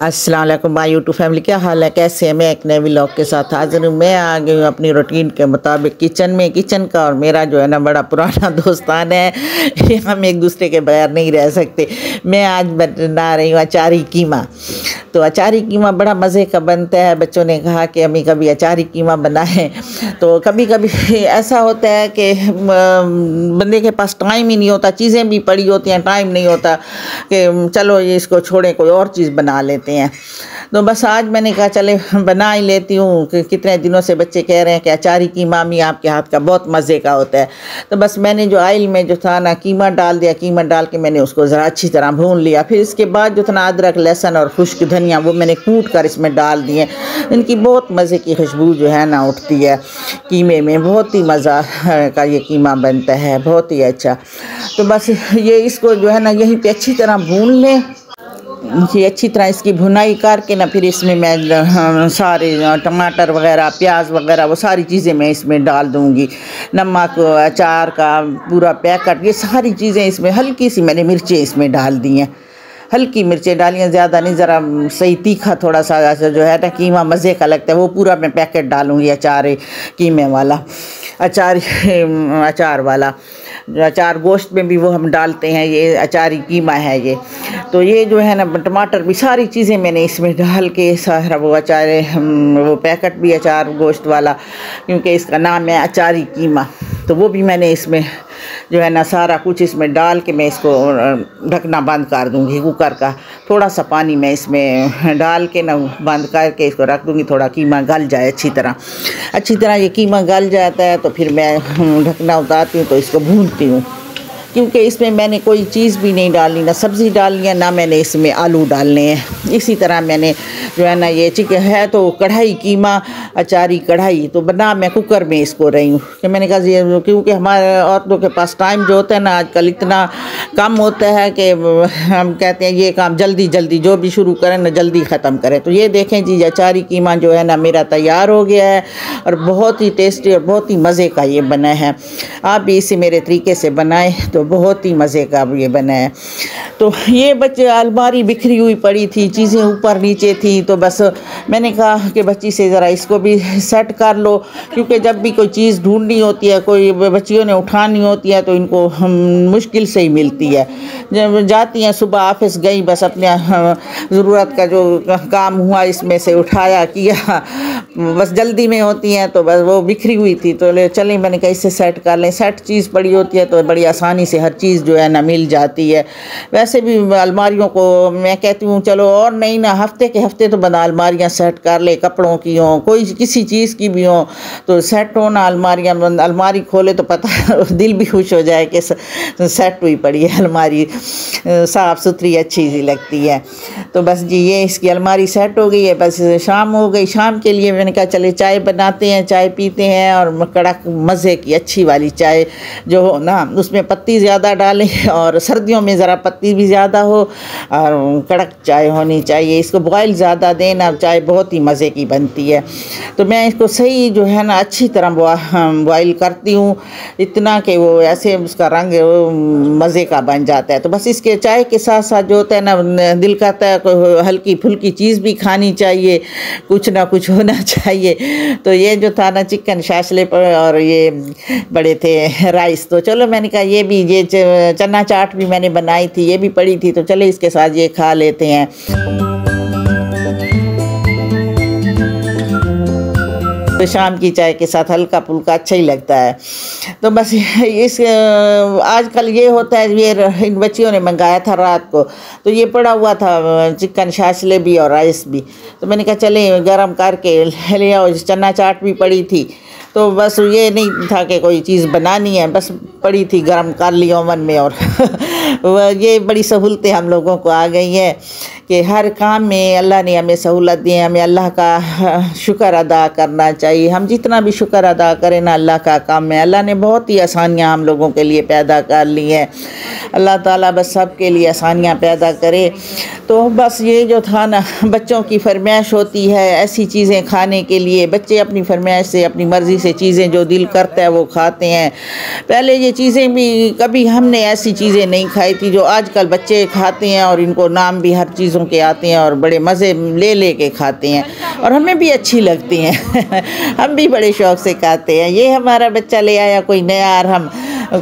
अस्सलाम वालेकुम my YouTube family, क्या हाल है, कैसे हैं। मैं एक नए व्लॉग के साथ हाजिर हूँ। मैं आ गई हूँ अपनी रूटीन के मुताबिक किचन में। किचन का और मेरा जो है ना बड़ा पुराना दोस्तान है हम एक दूसरे के बगैर नहीं रह सकते। मैं आज बना रही हूँ अचारी कीमा। तो अचारी कीमा बड़ा मज़े का बनता है। बच्चों ने कहा कि अम्मी कभी अचारी कीमा बनाएं। तो कभी कभी ऐसा होता है कि बंदे के पास टाइम ही नहीं होता, चीज़ें भी पड़ी होती हैं, टाइम नहीं होता कि चलो ये इसको छोड़ें कोई और चीज़ बना लेते हैं। तो बस आज मैंने कहा चले बना ही लेती हूँ कि कितने दिनों से बच्चे कह रहे हैं कि अचारी कीमा अम्मी आपके हाथ का बहुत मज़े का होता है। तो बस मैंने जो ऑयल में जो था ना कीमा डाल दिया, कीमा डाल के मैंने उसको ज़रा अच्छी तरह भून लिया। फिर इसके बाद जो था ना अदरक लहसुन और खुश्क धनिया वो मैंने कूट कर इसमें डाल दिए। इनकी बहुत मज़े की खुशबू जो है ना उठती है कीमे में, बहुत ही मज़ा का ये कीमा बनता है, बहुत ही अच्छा। तो बस ये इसको जो है ना यहीं पे अच्छी तरह भून लें। ये अच्छी तरह इसकी भुनाई करके ना फिर इसमें मैं सारे टमाटर वगैरह प्याज वगैरह वो सारी चीज़ें मैं इसमें डाल दूँगी। नमक, अचार का पूरा पैकेट, ये सारी चीज़ें इसमें, हल्की सी मैंने मिर्चें इसमें डाल दी हैं, हल्की मिर्चें डाली हैं, ज़्यादा नहीं, ज़रा सही तीखा थोड़ा सा जो है ना कीमा मज़े का लगता है वो पूरा मैं पैकेट डालूँगी अचार कीमे वाला, अचार वाला। अचार गोश्त में भी वो हम डालते हैं, ये अचारी कीमा है ये। तो ये जो है ना टमाटर भी सारी चीज़ें मैंने इसमें डाल के सारा वो अचार वो पैकेट भी अचार गोश्त वाला, क्योंकि इसका नाम है अचारी कीमा, तो वो भी मैंने इसमें जो है ना सारा कुछ इसमें डाल के मैं इसको ढकना बंद कर दूंगी। कुकर का थोड़ा सा पानी मैं इसमें डाल के ना बंद करके इसको रख दूंगी, थोड़ा कीमा गल जाए अच्छी तरह ये कीमा गल जाता है तो फिर मैं ढकना उतारती हूँ तो इसको भूनती हूँ, क्योंकि इसमें मैंने कोई चीज़ भी नहीं डाली, ना सब्ज़ी डालनी है ना मैंने इसमें आलू डालने हैं। इसी तरह मैंने जो है ना ये चिकन है तो कढ़ाई कीमा अचारी कढ़ाई तो बना मैं कुकर में इसको रही हूँ कि मैंने कहा ये, क्योंकि हमारे औरतों के पास टाइम जो होता है ना आजकल इतना कम होता है कि हम कहते हैं ये काम जल्दी जल्दी जो भी शुरू करें ना जल्दी ख़त्म करें। तो ये देखें जी अचारी कीमा जो है ना मेरा तैयार हो गया है और बहुत ही टेस्टी और बहुत ही मज़े का ये बना है। आप भी इसे मेरे तरीके से बनाएं तो बहुत ही मज़े का ये बना है। तो ये बच्चे अलमारी बिखरी हुई पड़ी थी, चीज़ें ऊपर नीचे थी, तो बस मैंने कहा कि बच्ची से ज़रा इसको भी सेट कर लो, क्योंकि जब भी कोई चीज़ ढूंढनी होती है, कोई बच्चियों ने उठानी होती है तो इनको मुश्किल से ही मिलती है। जब जाती हैं सुबह ऑफिस गई, बस अपने ज़रूरत का जो काम हुआ इसमें से उठाया किया, बस जल्दी में होती हैं तो बस वो बिखरी हुई थी तो चलें मैंने कहा इससे सेट कर लें। सेट चीज़ पड़ी होती है तो बड़ी आसानी से हर चीज़ जो है ना मिल जाती है। वैसे भी अलमारियों को मैं कहती हूँ चलो और नहीं ना हफ्ते के हफ्ते तो बना अलमारियाँ सेट कर ले, कपड़ों की हों कोई किसी चीज़ की भी हों तो सेट हो ना अलमारियाँ। अलमारी खोले तो पता दिल भी खुश हो जाए कि सेट हुई पड़ी है अलमारी, साफ़ सुथरी अच्छी सी लगती है। तो बस जी ये इसकी अलमारी सेट हो गई है। बस शाम हो गई, शाम के लिए मैंने कहा चले चाय बनाते हैं, चाय पीते हैं और कड़क मज़े की अच्छी वाली चाय जो हो ना उसमें पत्ती ज़्यादा डालें और सर्दियों में ज़रा पत्ती भी ज़्यादा हो और कड़क चाय होनी चाहिए। इसको बॉयल ज़्यादा दें ना, चाय बहुत ही मज़े की बनती है। तो मैं इसको सही जो है ना अच्छी तरह बॉयल करती हूँ इतना कि वो ऐसे उसका रंग मज़े का बन जाता है। तो बस इसके चाय के साथ साथ जो होता है ना दिल करता है हल्की फुल्की चीज़ भी खानी चाहिए, कुछ ना कुछ होना चाहिए। तो ये जो था ना चिकन शाशले और ये बड़े थे राइस, तो चलो मैंने कहा ये चना चाट भी मैंने बनाई थी, ये भी पड़ी थी, तो चले इसके साथ ये खा लेते हैं। तो शाम की चाय के साथ हल्का फुल्का अच्छा ही लगता है। तो बस इस आजकल ये होता है, ये इन बच्चियों ने मंगाया था रात को तो ये पड़ा हुआ था चिकन शाशले भी और राइस भी, तो मैंने कहा चले गरम करके ले आओ। चना चाट भी पड़ी थी तो बस ये नहीं था कि कोई चीज़ बनानी है, बस पड़ी थी गरम कर ली ओवन में और ये बड़ी सहूलतें हम लोगों को आ गई हैं कि हर काम में अल्लाह ने हमें सहूलत दी है। हमें अल्लाह का शुक्र अदा करना चाहिए। हम जितना भी शुक्र अदा करें ना अल्लाह का काम है। अल्लाह ने बहुत ही आसानियाँ हम लोगों के लिए पैदा कर ली हैं। अल्लाह ताला बस सब के लिए आसानियाँ पैदा करे। तो बस ये जो था ना बच्चों की फरमाइश होती है ऐसी चीज़ें खाने के लिए, बच्चे अपनी फरमाइश से अपनी मर्ज़ी से चीज़ें जो दिल करता है वो खाते हैं। पहले ये चीज़ें भी कभी हमने ऐसी चीज़ें नहीं खाई खाई थी जो आजकल बच्चे खाते हैं, और इनको नाम भी हर चीज़ों के आते हैं और बड़े मज़े ले के खाते हैं, और हमें भी अच्छी लगती हैं। हम भी बड़े शौक़ से खाते हैं। ये हमारा बच्चा ले आया कोई नया, और हम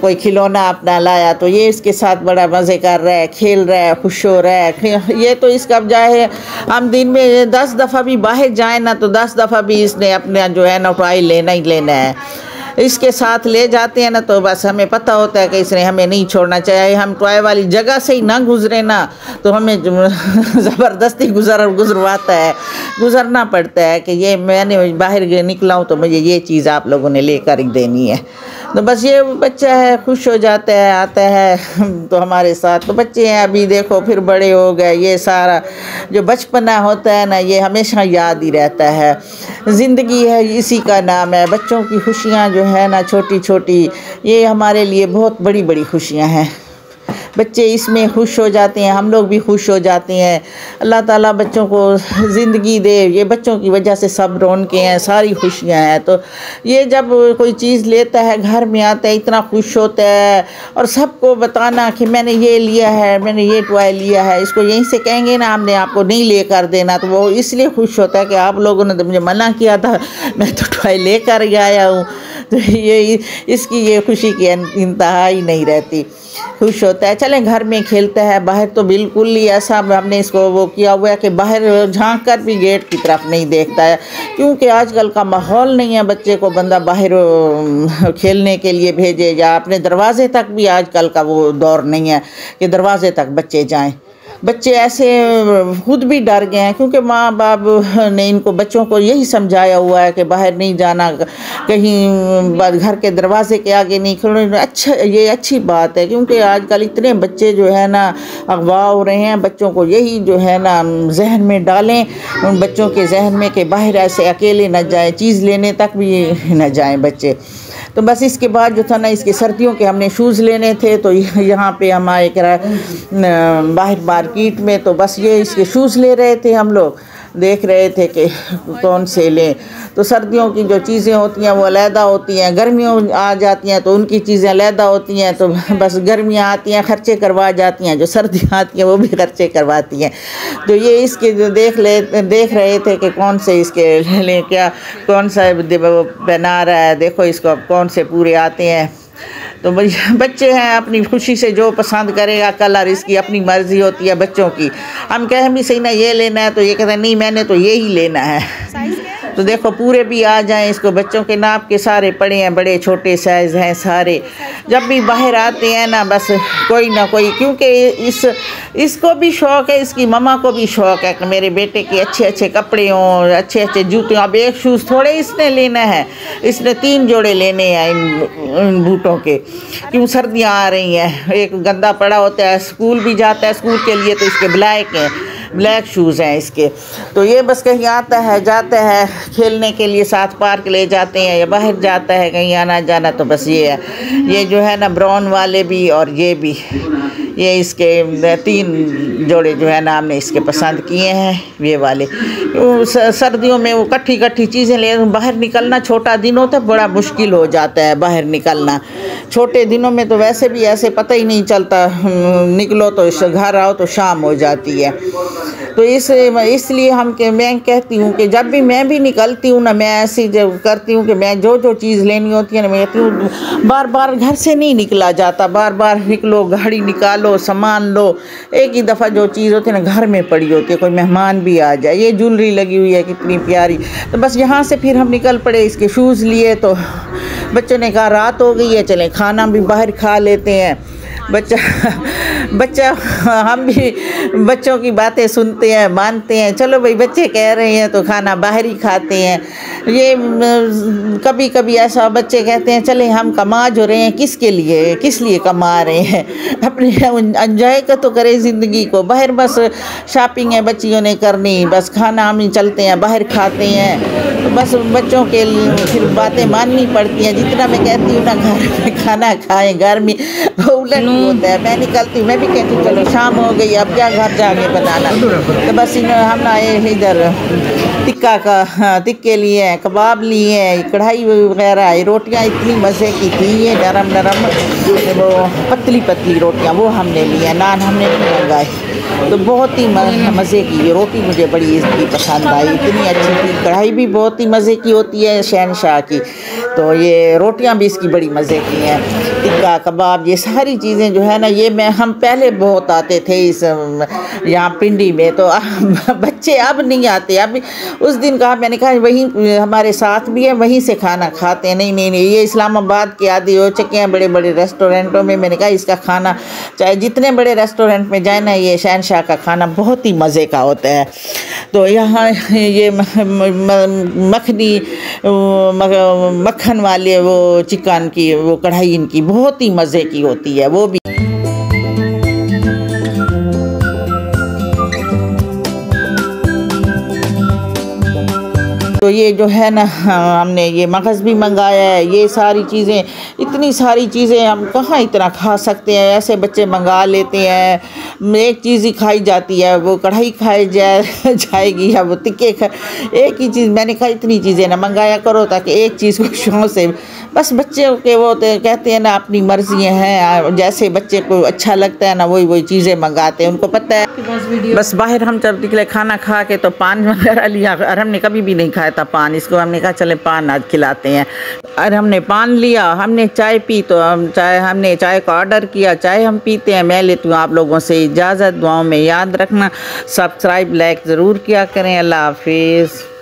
कोई खिलौना अपना लाया तो ये इसके साथ बड़ा मज़े कर रहा है, खेल रहा है, खुश हो रहा है। ये तो इसका जाए हम दिन में 10 दफ़ा भी बाहर जाए ना तो 10 दफ़ा भी इसने अपना जो है ना टॉय लेना ही लेना है। इसके साथ ले जाते हैं ना तो बस हमें पता होता है कि इसने हमें नहीं छोड़ना चाहिए। हम टॉय वाली जगह से ही ना गुजरे ना तो हमें ज़बरदस्ती गुजरवाता है, गुजरना पड़ता है कि ये मैंने बाहर निकला हूँ तो मुझे ये चीज़ आप लोगों ने लेकर देनी है। तो बस ये बच्चा है, खुश हो जाता है, आता है तो हमारे साथ। तो बच्चे हैं अभी देखो फिर बड़े हो गए, ये सारा जो बचपना होता है ना ये हमेशा याद ही रहता है। ज़िंदगी है इसी का नाम है। बच्चों की खुशियाँ जो है ना छोटी छोटी, ये हमारे लिए बहुत बड़ी बड़ी खुशियाँ हैं। बच्चे इसमें खुश हो जाते हैं, हम लोग भी खुश हो जाते हैं। अल्लाह ताला बच्चों को ज़िंदगी दे, ये बच्चों की वजह से सब रौनकें हैं, सारी खुशियाँ हैं। तो ये जब कोई चीज़ लेता है घर में आता है इतना खुश होता है, और सबको बताना कि मैंने ये लिया है, मैंने ये टॉय लिया है। इसको यहीं से कहेंगे ना हमने आपको नहीं लेकर देना तो वो इसलिए खुश होता है कि आप लोगों ने तो मुझे मना किया था, मैं तो टॉय लेकर ही आया हूँ। तो ये इसकी ये खुशी की इंतहा ही नहीं रहती, खुश होता है। चलें घर में खेलता है, बाहर तो बिल्कुल ही ऐसा हमने इसको वो किया हुआ है कि बाहर झांक कर भी गेट की तरफ नहीं देखता है, क्योंकि आजकल का माहौल नहीं है बच्चे को बंदा बाहर खेलने के लिए भेजे, या अपने दरवाजे तक भी आजकल का वो दौर नहीं है कि दरवाजे तक बच्चे जाएं। बच्चे ऐसे खुद भी डर गए हैं क्योंकि माँ बाप ने इनको बच्चों को यही समझाया हुआ है कि बाहर नहीं जाना, कहीं घर के दरवाजे के आगे नहीं खड़ना। अच्छा, ये अच्छी बात है क्योंकि आजकल इतने बच्चे जो है ना अगवा हो रहे हैं। बच्चों को यही जो है ना जहन में डालें, उन बच्चों के जहन में कि बाहर ऐसे अकेले न जाएं, चीज़ लेने तक भी न जाएं बच्चे। तो बस इसके बाद जो था ना इसके सर्दियों के हमने शूज़ लेने थे, तो यहाँ पे हम आए बाहर मार्केट में, तो बस ये इसके शूज़ ले रहे थे, हम लोग देख रहे थे कि कौन से लें। तो सर्दियों की जो चीज़ें होती हैं वो अलहदा होती हैं, गर्मियों आ जाती हैं तो उनकी चीज़ें अलहदा होती हैं। तो बस गर्मियाँ आती हैं खर्चे करवा जाती हैं, जो सर्दियाँ आती हैं वो भी खर्चे करवाती हैं। तो ये इसके जो देख रहे थे कि कौन से इसके लें, क्या कौन सा पहना रहा है, देखो इसको कौन से पूरे आते हैं। तो बच्चे हैं, अपनी खुशी से जो पसंद करेगा कलर, इसकी अपनी मर्ज़ी होती है बच्चों की। हम कहें भी सही ना ये लेना है तो ये कहते हैं नहीं मैंने तो ये ही लेना है। तो देखो पूरे भी आ जाएं, इसको बच्चों के नाप के सारे पड़े हैं, बड़े छोटे साइज़ हैं सारे। जब भी बाहर आते हैं ना बस कोई ना कोई, क्योंकि इसको भी शौक़ है, इसकी मम्मा को भी शौक़ है कि मेरे बेटे के अच्छे अच्छे कपड़े हों, अच्छे अच्छे जूते हों। अब एक शूज़ थोड़े इसने लेना है, इसने 3 जोड़े लेने हैं इन बूटों के, क्यों सर्दियाँ आ रही हैं। एक गंदा पड़ा होता है, स्कूल भी जाता है, स्कूल के लिए तो इसके ब्लैक शूज़ हैं इसके। तो ये बस कहीं आता है जाता है खेलने के लिए, साथ पार्क ले जाते हैं या बाहर जाता है कहीं आना जाना, तो बस ये है। ये जो है ना ब्राउन वाले भी और ये भी, ये इसके 3 जोड़े जो है ना हमने इसके पसंद किए हैं ये वाले। सर्दियों में वो कट्ठी चीज़ें ले, बाहर निकलना छोटा दिन होता है बड़ा मुश्किल हो जाता है बाहर निकलना। छोटे दिनों में तो वैसे भी ऐसे पता ही नहीं चलता, निकलो तो घर आओ तो शाम हो जाती है। तो इसलिए मैं कहती हूँ कि जब भी मैं भी निकलती हूँ ना, मैं ऐसी जब करती हूँ कि मैं जो चीज़ लेनी होती है ना, मैं कहती हूँ बार बार घर से नहीं निकला जाता, बार बार निकलो, गाड़ी निकालो, सामान लो। एक ही दफ़ा जो चीज़ होती है ना घर में पड़ी होती है, कोई मेहमान भी आ जाए। ये ज्वेलरी लगी हुई है कितनी प्यारी, तो बस यहाँ से फिर हम निकल पड़े, इसके शूज़ लिए। तो बच्चों ने कहा रात हो गई है, चले खाना भी बाहर खा लेते हैं। बच्चा हम भी बच्चों की बातें सुनते हैं, मानते हैं, चलो भाई बच्चे कह रहे हैं तो खाना बाहर ही खाते हैं। ये कभी कभी ऐसा बच्चे कहते हैं चले हम कमा जो रहे हैं किस लिए कमा रहे हैं, अपने एंजॉय का तो करें ज़िंदगी को। बाहर बस शॉपिंग है बच्चियों ने करनी, बस खाना हम ही चलते हैं बाहर खाते हैं। तो बस बच्चों के लिए फिर बातें माननी पड़ती हैं। जितना मैं कहती हूँ ना घर में खाना खाएं, घर में वो उलट होता है। मैं निकलती हूँ, मैं भी कहती हूँ चलो शाम हो गई अब क्या घर जाके बनाना। तो बस हम आए इधर तिक्के लिए हैं, कबाब लिए हैं, कढ़ाई वगैरह है। रोटियाँ इतनी मज़े की थी, ये नरम नरम वो पतली पतली रोटियाँ वो हमने ली हैं। नान हमने नहीं मंगाए। तो बहुत ही मज़े की ये रोटी मुझे बड़ी इसकी पसंद आई, इतनी अच्छी थी। कढ़ाई भी बहुत ही मज़े की होती है शहनशाह की, तो ये रोटियां भी इसकी बड़ी मज़े की हैं। टिक्का कबाब ये सारी चीज़ें जो है ना, ये हम पहले बहुत आते थे इस यहाँ पिंडी में, तो बच्चे अब नहीं आते। अब उस दिन कहा, मैंने कहा वहीं हमारे साथ भी है, वहीं से खाना खाते हैं। नहीं नहीं नहीं, ये इस्लामाबाद के आदि हो चुके हैं बड़े बड़े रेस्टोरेंटों में। मैंने कहा इसका खाना चाहे जितने बड़े रेस्टोरेंट में जाए ना, ये शहनशाह का खाना बहुत ही मज़े का होता है। तो यहाँ ये मखनी मक्खन वाले वो चिकन की वो कढ़ाई इनकी बहुत ही मज़े की होती है वो भी। तो ये जो है ना, हमने ये मगज़ भी मंगाया है। ये सारी चीज़ें, इतनी सारी चीज़ें हम कहाँ इतना खा सकते हैं। ऐसे बच्चे मंगा लेते हैं, एक चीज़ ही खाई जाती है, वो कढ़ाई खाई जाएगी या वो टिक्के एक ही चीज़। मैंने कहा इतनी चीज़ें ना मंगाया करो, ताकि एक चीज़ को शौक़ से, बस बच्चे के वो कहते हैं ना अपनी मर्ज़ी हैं, जैसे बच्चे को अच्छा लगता है ना वही चीज़ें मंगाते हैं। उनको पता है। बस बाहर हम जब निकले खाना खा के तो पान वगैरह लिया, और हमने कभी भी नहीं खाया था पान। इसको हमने कहा चले पान आज खिलाते हैं, और हमने पान लिया। हमने चाय पी, तो हमने चाय का ऑर्डर किया, चाय हम पीते हैं। मैं लेती हूँ आप लोगों से इजाज़त। दुआओं में याद रखना, सब्सक्राइब लाइक ज़रूर किया करें। अल्लाह हाफिज़।